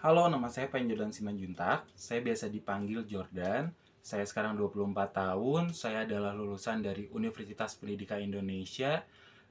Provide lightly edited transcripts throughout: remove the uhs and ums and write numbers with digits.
Halo, nama saya Panjurdan Simanjuntak. Saya biasa dipanggil Jordan. Saya sekarang 24 tahun. Saya adalah lulusan dari Universitas Pendidikan Indonesia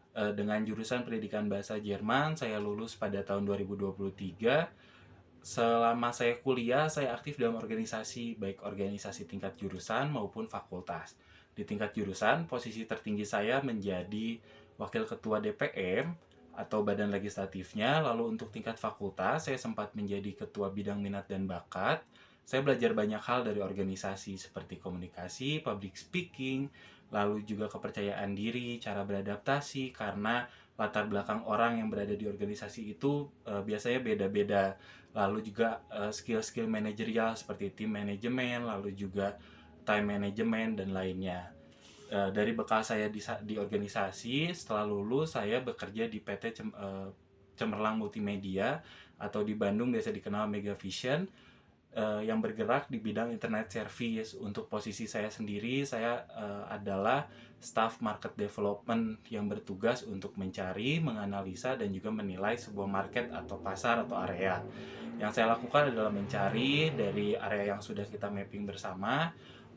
dengan jurusan Pendidikan Bahasa Jerman. Saya lulus pada tahun 2023. Selama saya kuliah, saya aktif dalam organisasi, baik organisasi tingkat jurusan maupun fakultas. Di tingkat jurusan, posisi tertinggi saya menjadi Wakil Ketua DPM atau Badan Legislatifnya. Lalu untuk tingkat fakultas, saya sempat menjadi Ketua Bidang Minat dan Bakat. Saya belajar banyak hal dari organisasi seperti komunikasi, public speaking, lalu juga kepercayaan diri, cara beradaptasi, karena latar belakang orang yang berada di organisasi itu biasanya beda-beda. Lalu juga skill-skill manajerial seperti tim manajemen, lalu juga time management dan lainnya. Dari bekal saya di organisasi, setelah lulus saya bekerja di PT Cemerlang Multimedia atau di Bandung biasa dikenal Mega Vision, yang bergerak di bidang internet service. Untuk posisi saya sendiri, saya adalah staff market development yang bertugas untuk mencari, menganalisa, dan juga menilai sebuah market atau pasar atau area. Yang saya lakukan adalah mencari dari area yang sudah kita mapping bersama,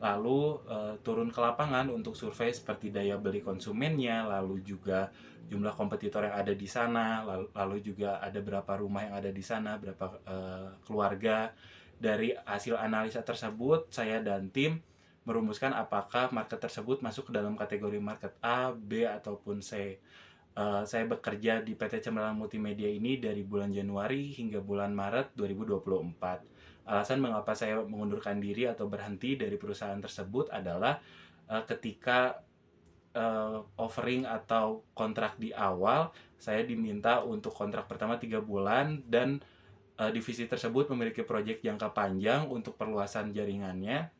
lalu turun ke lapangan untuk survei seperti daya beli konsumennya, lalu juga jumlah kompetitor yang ada di sana, lalu juga ada berapa rumah yang ada di sana, berapa keluarga. Dari hasil analisa tersebut, saya dan tim merumuskan apakah market tersebut masuk ke dalam kategori market A, B, ataupun C. Saya bekerja di PT Cemerlang Multimedia ini dari bulan Januari hingga bulan Maret 2024. Alasan mengapa saya mengundurkan diri atau berhenti dari perusahaan tersebut adalah ketika offering atau kontrak di awal, saya diminta untuk kontrak pertama 3 bulan dan divisi tersebut memiliki proyek jangka panjang untuk perluasan jaringannya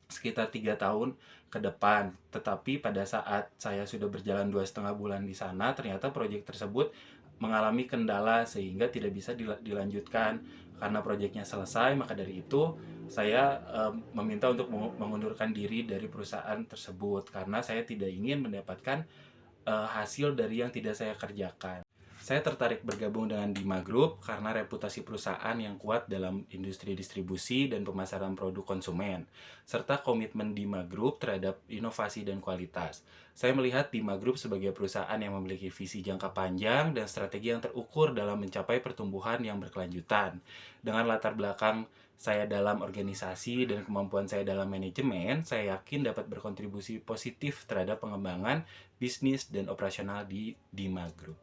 sekitar 3 tahun ke depan. Tetapi pada saat saya sudah berjalan 2,5 bulan di sana, ternyata proyek tersebut mengalami kendala sehingga tidak bisa dilanjutkan. Karena proyeknya selesai, maka dari itu saya meminta untuk mengundurkan diri dari perusahaan tersebut karena saya tidak ingin mendapatkan hasil dari yang tidak saya kerjakan. Saya tertarik bergabung dengan Dima Group karena reputasi perusahaan yang kuat dalam industri distribusi dan pemasaran produk konsumen, serta komitmen Dima Group terhadap inovasi dan kualitas. Saya melihat Dima Group sebagai perusahaan yang memiliki visi jangka panjang dan strategi yang terukur dalam mencapai pertumbuhan yang berkelanjutan. Dengan latar belakang saya dalam organisasi dan kemampuan saya dalam manajemen, saya yakin dapat berkontribusi positif terhadap pengembangan bisnis dan operasional di Dima Group.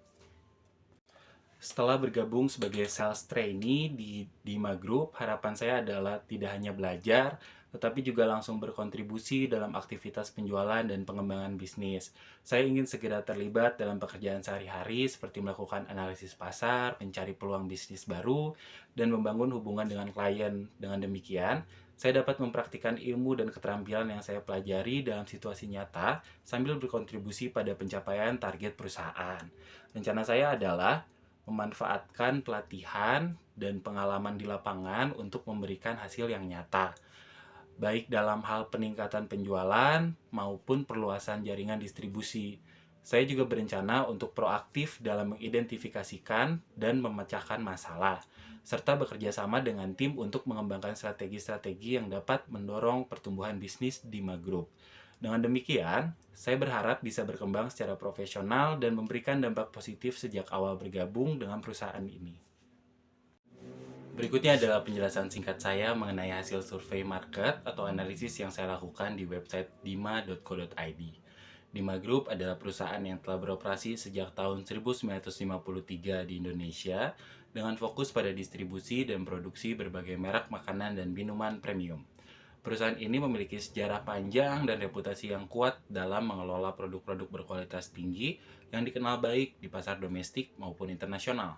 Setelah bergabung sebagai sales trainee di Dima Group, harapan saya adalah tidak hanya belajar, tetapi juga langsung berkontribusi dalam aktivitas penjualan dan pengembangan bisnis. Saya ingin segera terlibat dalam pekerjaan sehari-hari seperti melakukan analisis pasar, mencari peluang bisnis baru, dan membangun hubungan dengan klien. Dengan demikian, saya dapat mempraktikkan ilmu dan keterampilan yang saya pelajari dalam situasi nyata sambil berkontribusi pada pencapaian target perusahaan. Rencana saya adalah memanfaatkan pelatihan dan pengalaman di lapangan untuk memberikan hasil yang nyata, baik dalam hal peningkatan penjualan maupun perluasan jaringan distribusi. Saya juga berencana untuk proaktif dalam mengidentifikasikan dan memecahkan masalah, serta bekerja sama dengan tim untuk mengembangkan strategi-strategi yang dapat mendorong pertumbuhan bisnis di Group. Dengan demikian, saya berharap bisa berkembang secara profesional dan memberikan dampak positif sejak awal bergabung dengan perusahaan ini. Berikutnya adalah penjelasan singkat saya mengenai hasil survei market atau analisis yang saya lakukan di website dima.co.id. Dima Group adalah perusahaan yang telah beroperasi sejak tahun 1953 di Indonesia dengan fokus pada distribusi dan produksi berbagai merek makanan dan minuman premium. Perusahaan ini memiliki sejarah panjang dan reputasi yang kuat dalam mengelola produk-produk berkualitas tinggi yang dikenal baik di pasar domestik maupun internasional.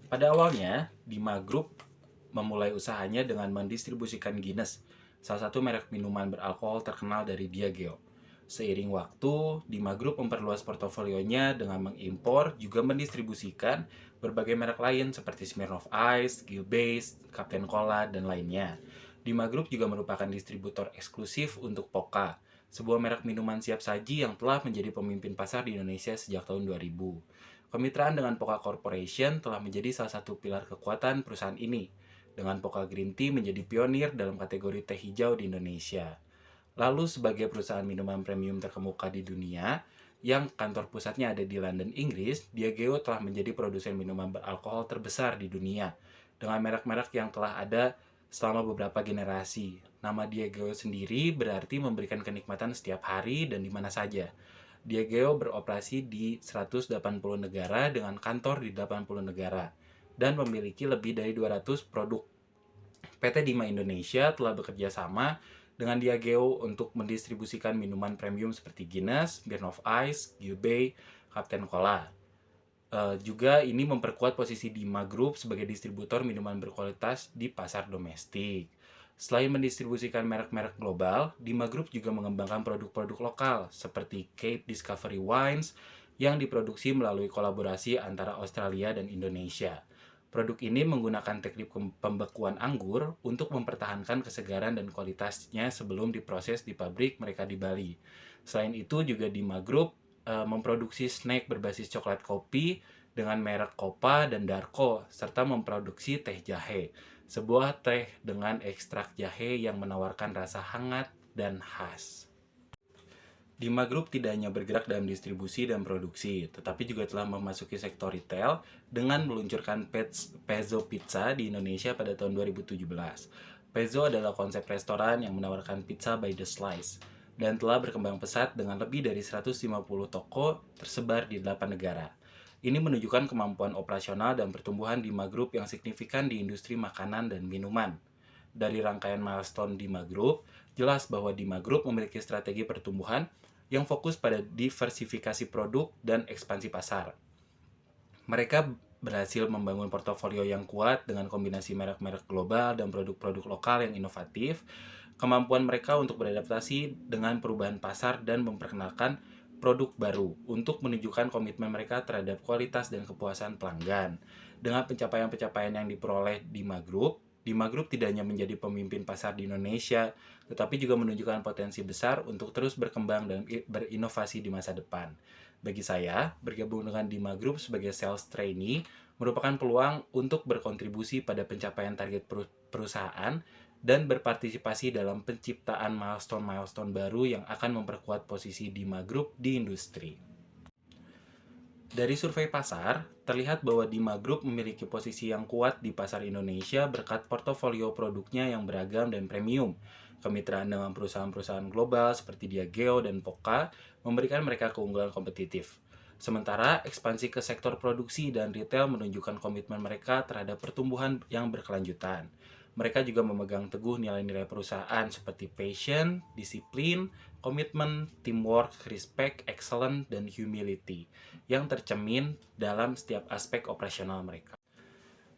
Pada awalnya, Dima Group memulai usahanya dengan mendistribusikan Guinness, salah satu merek minuman beralkohol terkenal dari Diageo. Seiring waktu, Dima Group memperluas portofolionya dengan mengimpor juga mendistribusikan berbagai merek lain seperti Smirnoff Ice, Gilbase, Captain Cola, dan lainnya. Dima Group juga merupakan distributor eksklusif untuk Poca, sebuah merek minuman siap saji yang telah menjadi pemimpin pasar di Indonesia sejak tahun 2000. Kemitraan dengan Pokka Corporation telah menjadi salah satu pilar kekuatan perusahaan ini, dengan Pokka Green Tea menjadi pionir dalam kategori teh hijau di Indonesia. Lalu sebagai perusahaan minuman premium terkemuka di dunia, yang kantor pusatnya ada di London, Inggris, Diageo telah menjadi produsen minuman beralkohol terbesar di dunia, dengan merek-merek yang telah ada selama beberapa generasi. Nama Diageo sendiri berarti memberikan kenikmatan setiap hari dan di mana saja. Diageo beroperasi di 180 negara dengan kantor di 80 negara dan memiliki lebih dari 200 produk. PT Dima Indonesia telah bekerja sama dengan Diageo untuk mendistribusikan minuman premium seperti Guinness, Smirnoff Ice, Gilbey, Captain Cola. Juga ini memperkuat posisi Dima Group sebagai distributor minuman berkualitas di pasar domestik. Selain mendistribusikan merek-merek global, Dima Group juga mengembangkan produk-produk lokal seperti Cape Discovery Wines yang diproduksi melalui kolaborasi antara Australia dan Indonesia. Produk ini menggunakan teknik pembekuan anggur untuk mempertahankan kesegaran dan kualitasnya sebelum diproses di pabrik mereka di Bali. Selain itu juga Dima Group memproduksi snack berbasis coklat kopi dengan merek Kopa dan Darko, serta memproduksi teh jahe, sebuah teh dengan ekstrak jahe yang menawarkan rasa hangat dan khas. Dima Group tidak hanya bergerak dalam distribusi dan produksi, tetapi juga telah memasuki sektor retail dengan meluncurkan Pezzo Pizza di Indonesia pada tahun 2017. Pezzo adalah konsep restoran yang menawarkan pizza by the slice dan telah berkembang pesat dengan lebih dari 150 toko tersebar di 8 negara. Ini menunjukkan kemampuan operasional dan pertumbuhan Dima Group yang signifikan di industri makanan dan minuman. Dari rangkaian milestone Dima Group, jelas bahwa Dima Group memiliki strategi pertumbuhan yang fokus pada diversifikasi produk dan ekspansi pasar. Mereka berhasil membangun portofolio yang kuat dengan kombinasi merek-merek global dan produk-produk lokal yang inovatif. Kemampuan mereka untuk beradaptasi dengan perubahan pasar dan memperkenalkan produk baru untuk menunjukkan komitmen mereka terhadap kualitas dan kepuasan pelanggan. Dengan pencapaian-pencapaian yang diperoleh Dima Group tidak hanya menjadi pemimpin pasar di Indonesia, tetapi juga menunjukkan potensi besar untuk terus berkembang dan berinovasi di masa depan. Bagi saya, bergabung dengan Dima Group sebagai sales trainee merupakan peluang untuk berkontribusi pada pencapaian target perusahaan dan berpartisipasi dalam penciptaan milestone-milestone baru yang akan memperkuat posisi Dima Group di industri. Dari survei pasar, terlihat bahwa Dima Group memiliki posisi yang kuat di pasar Indonesia berkat portofolio produknya yang beragam dan premium. Kemitraan dengan perusahaan-perusahaan global seperti Diageo dan Pokka memberikan mereka keunggulan kompetitif. Sementara, ekspansi ke sektor produksi dan retail menunjukkan komitmen mereka terhadap pertumbuhan yang berkelanjutan. Mereka juga memegang teguh nilai-nilai perusahaan seperti passion, disiplin, komitmen, teamwork, respect, excellence, dan humility yang tercermin dalam setiap aspek operasional mereka.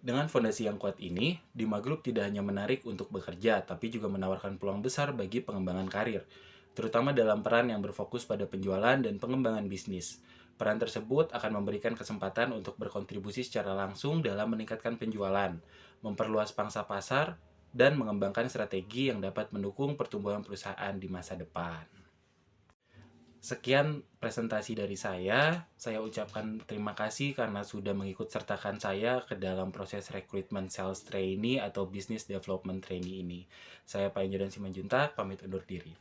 Dengan fondasi yang kuat ini, Dima Group tidak hanya menarik untuk bekerja, tapi juga menawarkan peluang besar bagi pengembangan karir, terutama dalam peran yang berfokus pada penjualan dan pengembangan bisnis. Peran tersebut akan memberikan kesempatan untuk berkontribusi secara langsung dalam meningkatkan penjualan, memperluas pangsa pasar, dan mengembangkan strategi yang dapat mendukung pertumbuhan perusahaan di masa depan. Sekian presentasi dari saya ucapkan terima kasih karena sudah mengikut sertakan saya ke dalam proses rekrutmen sales trainee atau business development trainee ini. Saya Pak Injodan Simanjuntak, pamit undur diri.